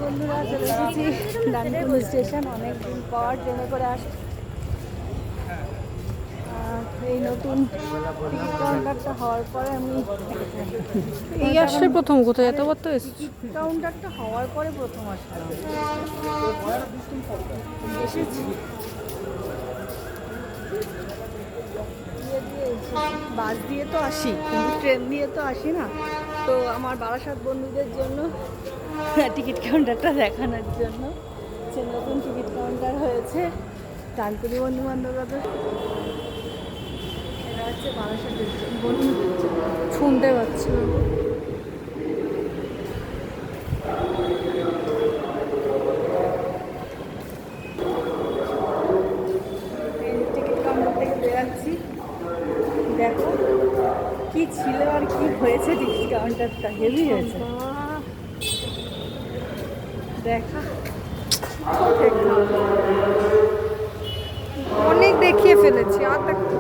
বন্ধুরা, চলে এসেছি ডানকুনি স্টেশন। অনেকদিন পর ট্রেনে করে আসছি। এই নতুন টিকিট কাউন্টারটা হওয়ার পরে আমি এই আসলে প্রথম কোথায় এতবার তো এসেছি। টিকিট কাউন্টারটা হওয়ার পরে প্রথম আসলাম, এসেছি বাস দিয়ে তো আসি, কিন্তু ট্রেন দিয়ে তো আসি না। তো আমার বারাসাত বন্ধুদের জন্য টিকিট কাউন্টারটা দেখানোর জন্য যে নতুন টিকিট কাউন্টার হয়েছে ডানকুনি বন্ধু বান্ধবদের, এটা হচ্ছে বারাসাতের বন্ধুদের জন্য। শুনতে পাচ্ছি না। টিকিট কাউন্টার থেকে বেরাচ্ছি, দেখো কি ছিল আর কি হয়েছে। টিকিট কাউন্টারটা হেভি হয়েছে, দেখা অনেক দেখিয়ে ফেলেছি আর দেখতে